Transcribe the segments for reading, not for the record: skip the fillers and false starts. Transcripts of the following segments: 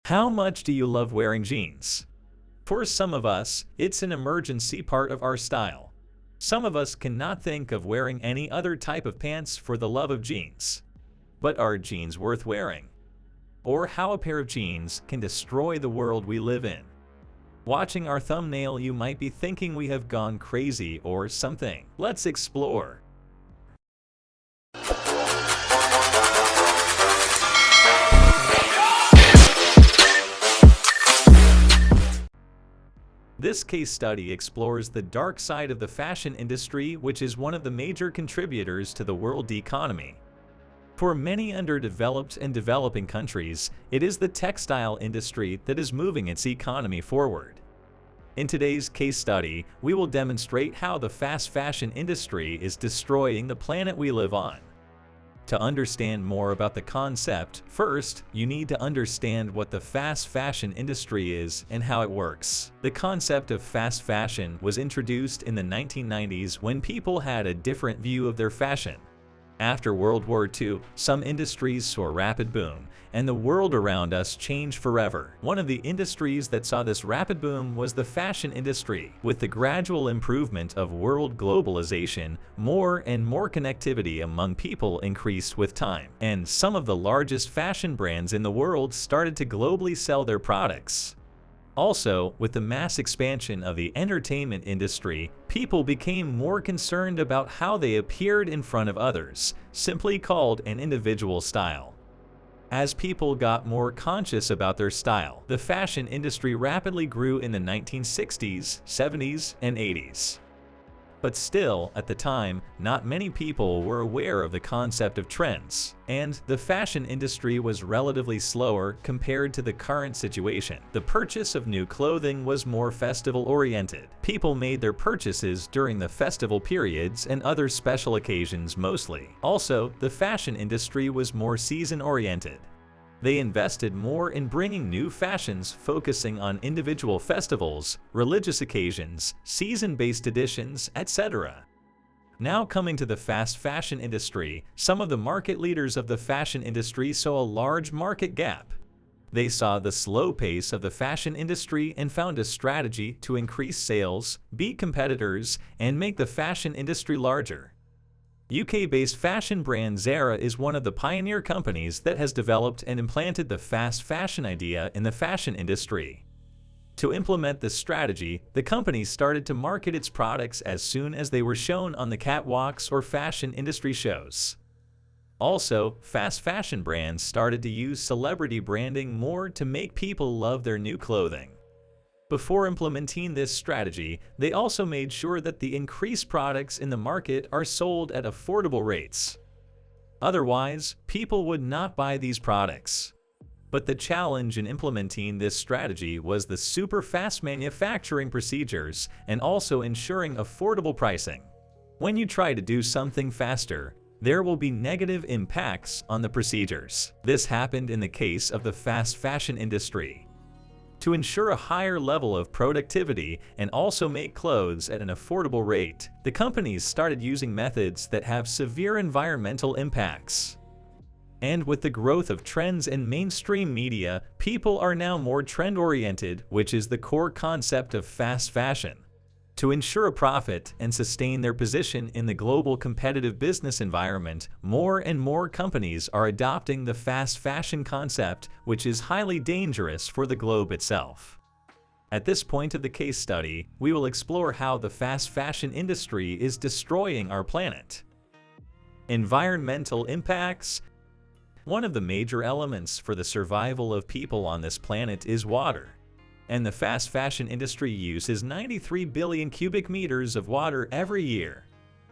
How much do you love wearing jeans? For some of us, it's an emergency part of our style. Some of us cannot think of wearing any other type of pants for the love of jeans. But are jeans worth wearing? Or how a pair of jeans can destroy the world we live in? Watching our thumbnail, you might be thinking we have gone crazy or something. Let's explore. This case study explores the dark side of the fashion industry, which is one of the major contributors to the world economy. For many underdeveloped and developing countries, it is the textile industry that is moving its economy forward. In today's case study, we will demonstrate how the fast fashion industry is destroying the planet we live on. To understand more about the concept, first, you need to understand what the fast fashion industry is and how it works. The concept of fast fashion was introduced in the 1990s when people had a different view of their fashion. After World War II, some industries saw a rapid boom, and the world around us changed forever. One of the industries that saw this rapid boom was the fashion industry. With the gradual improvement of world globalization, more and more connectivity among people increased with time, and some of the largest fashion brands in the world started to globally sell their products. Also, with the mass expansion of the entertainment industry, people became more concerned about how they appeared in front of others, simply called an individual style. As people got more conscious about their style, the fashion industry rapidly grew in the 1960s, 70s, and 80s. But still, at the time, not many people were aware of the concept of trends, and the fashion industry was relatively slower compared to the current situation. The purchase of new clothing was more festival-oriented. People made their purchases during the festival periods and other special occasions mostly. Also, the fashion industry was more season-oriented. They invested more in bringing new fashions, focusing on individual festivals, religious occasions, season-based editions, etc. Now coming to the fast fashion industry, some of the market leaders of the fashion industry saw a large market gap. They saw the slow pace of the fashion industry and found a strategy to increase sales, beat competitors, and make the fashion industry larger. UK-based fashion brand Zara is one of the pioneer companies that has developed and implanted the fast fashion idea in the fashion industry. To implement this strategy, the company started to market its products as soon as they were shown on the catwalks or fashion industry shows. Also, fast fashion brands started to use celebrity branding more to make people love their new clothing. Before implementing this strategy, they also made sure that the increased products in the market are sold at affordable rates. Otherwise, people would not buy these products. But the challenge in implementing this strategy was the super fast manufacturing procedures and also ensuring affordable pricing. When you try to do something faster, there will be negative impacts on the procedures. This happened in the case of the fast fashion industry. To ensure a higher level of productivity and also make clothes at an affordable rate, the companies started using methods that have severe environmental impacts. And with the growth of trends and mainstream media, people are now more trend-oriented, which is the core concept of fast fashion. To ensure a profit and sustain their position in the global competitive business environment, more and more companies are adopting the fast fashion concept, which is highly dangerous for the globe itself. At this point of the case study, we will explore how the fast fashion industry is destroying our planet. Environmental impacts. One of the major elements for the survival of people on this planet is water. And the fast fashion industry uses 93 billion cubic meters of water every year.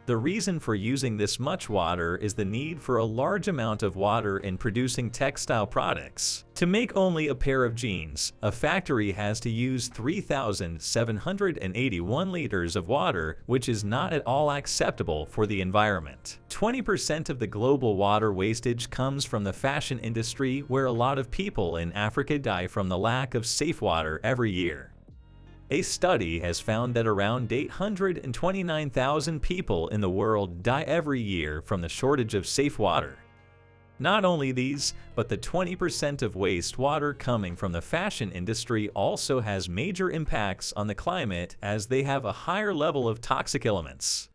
The reason for using this much water is the need for a large amount of water in producing textile products. To make only a pair of jeans, a factory has to use 3,781 liters of water, which is not at all acceptable for the environment. 20% of the global water wastage comes from the fashion industry, where a lot of people in Africa die from the lack of safe water every year. A study has found that around 829,000 people in the world die every year from the shortage of safe water. Not only these, but the 20% of wastewater coming from the fashion industry also has major impacts on the climate as they have a higher level of toxic elements.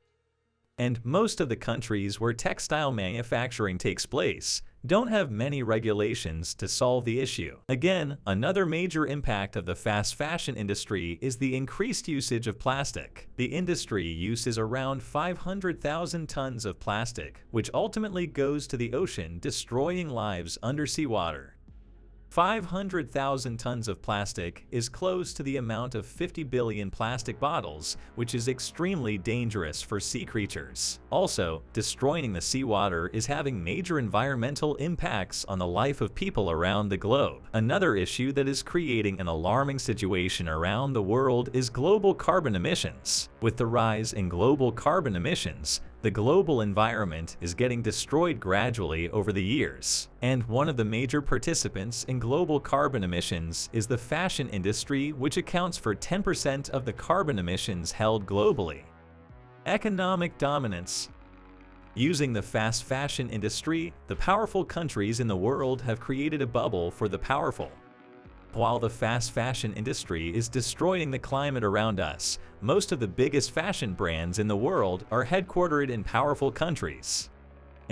And most of the countries where textile manufacturing takes place don't have many regulations to solve the issue. Again, another major impact of the fast fashion industry is the increased usage of plastic. The industry uses around 500,000 tons of plastic, which ultimately goes to the ocean, destroying lives under seawater. 500,000 tons of plastic is close to the amount of 50 billion plastic bottles, which is extremely dangerous for sea creatures. Also, destroying the seawater is having major environmental impacts on the life of people around the globe. Another issue that is creating an alarming situation around the world is global carbon emissions. With the rise in global carbon emissions, the global environment is getting destroyed gradually over the years, and one of the major participants in global carbon emissions is the fashion industry, which accounts for 10% of the carbon emissions held globally. Economic dominance. Using the fast fashion industry, the powerful countries in the world have created a bubble for the powerful. While the fast fashion industry is destroying the climate around us, most of the biggest fashion brands in the world are headquartered in powerful countries.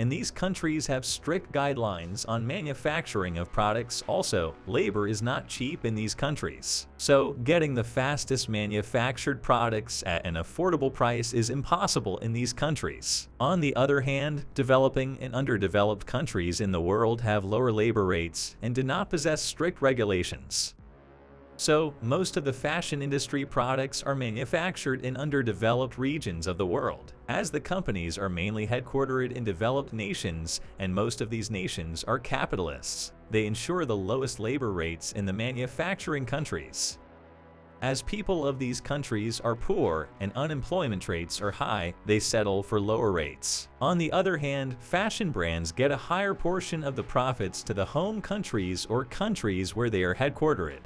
And these countries have strict guidelines on manufacturing of products. Also, labor is not cheap in these countries. So, getting the fastest manufactured products at an affordable price is impossible in these countries. On the other hand, developing and underdeveloped countries in the world have lower labor rates and do not possess strict regulations. So, most of the fashion industry products are manufactured in underdeveloped regions of the world, as the companies are mainly headquartered in developed nations, and most of these nations are capitalists. They ensure the lowest labor rates in the manufacturing countries. As people of these countries are poor and unemployment rates are high, they settle for lower rates. On the other hand, fashion brands get a higher portion of the profits to the home countries or countries where they are headquartered.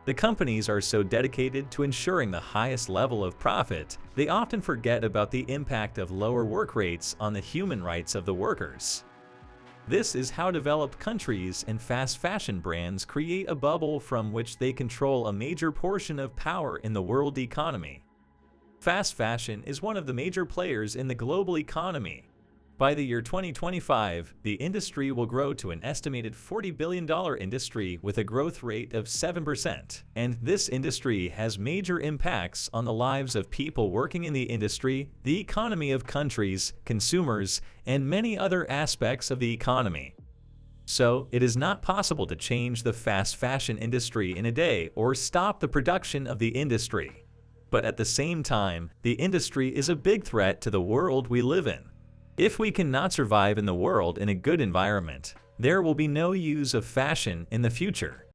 The companies are so dedicated to ensuring the highest level of profit, they often forget about the impact of lower work rates on the human rights of the workers. This is how developed countries and fast fashion brands create a bubble from which they control a major portion of power in the world economy. Fast fashion is one of the major players in the global economy. By the year 2025, the industry will grow to an estimated $40 billion industry with a growth rate of 7%. And this industry has major impacts on the lives of people working in the industry, the economy of countries, consumers, and many other aspects of the economy. So, it is not possible to change the fast fashion industry in a day or stop the production of the industry. But at the same time, the industry is a big threat to the world we live in. If we cannot survive in the world in a good environment, there will be no use of fashion in the future.